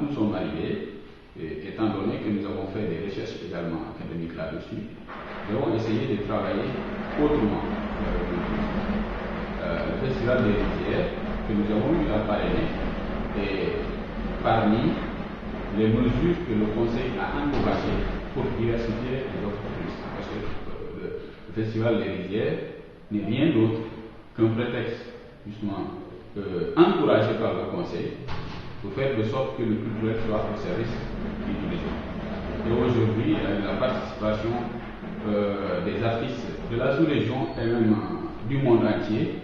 nous sommes arrivés, étant donné que nous avons fait des recherches également académiques là-dessus, nous avons essayé de travailler autrement. Le festival des rizières que nous avons eu à parrainer est parmi les mesures que le Conseil a encouragées pour diversifier les offres touristiques. Parce que le festival des rizières n'est rien d'autre qu'un prétexte, justement, encouragé par le Conseil pour faire de sorte que le culturel soit au service du tourisme. Et aujourd'hui, avec la participation des artistes de la sous-région et même du monde entier,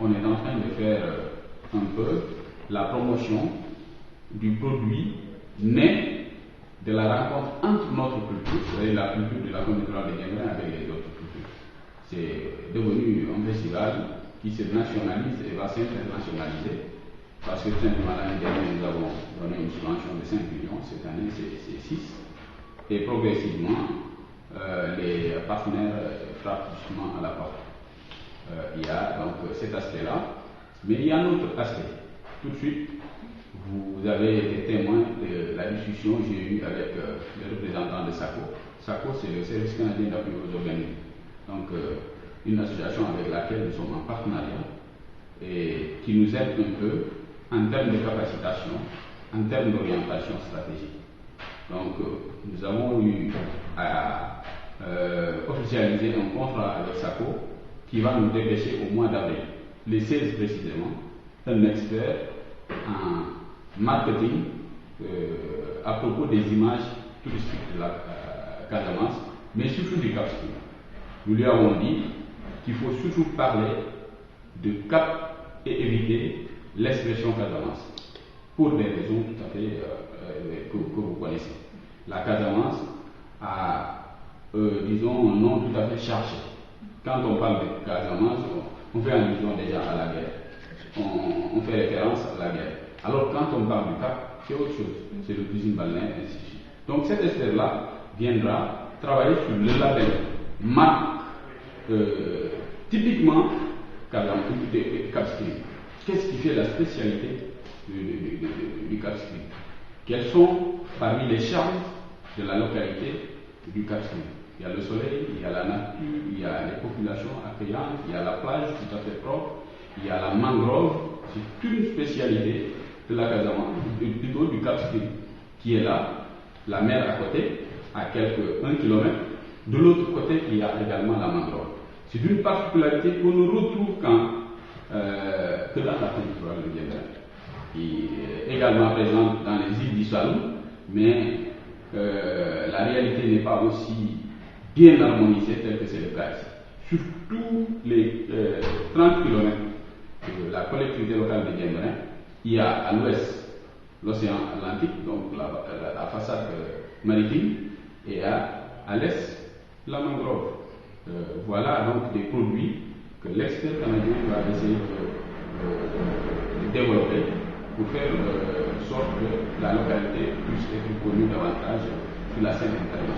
on est en train de faire un peu la promotion du produit né de la rencontre entre notre culture, c'est-à-dire la culture de la communauté rurale de Diembéring avec les autres cultures. C'est devenu un festival qui se nationalise et va s'internationaliser, parce que tout simplement l'année dernière nous avons donné une subvention de 5 millions, cette année c'est 6, et progressivement les partenaires frappent justement à la porte. Il y a donc cet aspect-là, mais il y a un autre aspect. Tout de suite, vous avez été témoin de la discussion que j'ai eue avec les représentants de SACO. SACO, c'est le Service canadien d'appui aux organismes. Donc, une association avec laquelle nous sommes en partenariat et qui nous aide un peu en termes de capacitation, en termes d'orientation stratégique. Donc, nous avons eu à officialiser un contrat avec SACO qui va nous dépêcher au mois d'avril, les 16 précisément, un expert en marketing à propos des images touristiques de la Casamance, mais surtout du Cap-Skirring. Nous lui avons dit qu'il faut surtout parler de Cap et éviter l'expression Casamance, pour des raisons tout à fait que vous connaissez. La Casamance a, disons, un nom tout à fait chargé. Quand on parle de Casamance, on fait allusion déjà à la guerre. On fait référence à la guerre. Alors quand on parle du Cap, c'est autre chose. C'est le cuisine balnéaire, ainsi de suite. Donc cet expert-là viendra travailler sur le label marque typiquement Cap-Skirring. Qu'est-ce qui fait la spécialité du Cap-Skirring? Quels sont parmi les charmes de la localité du Cap-Skirring? Il y a le soleil, il y a la nature, il y a les populations accueillantes, il y a la plage tout à fait propre, il y a la mangrove. C'est une spécialité de la Casamance, plutôt du Cap-Skirring, qui est là, la mer à côté, à quelques 1 kilomètre. De l'autre côté, il y a également la mangrove. C'est une particularité qu'on ne retrouve que dans la communauté rurale de Diembéring, qui est également présente dans les îles du Saloum, mais la réalité n'est pas aussi bien harmonisée telle que c'est le cas ici. Sur tous les 30 km de la collectivité locale de Diembéring, il y a à l'ouest l'océan Atlantique, donc la façade maritime, et à l'est la mangrove. Voilà donc des produits que l'expert canadien va essayer de développer pour faire en sorte que la localité puisse être connue davantage sur la scène internationale.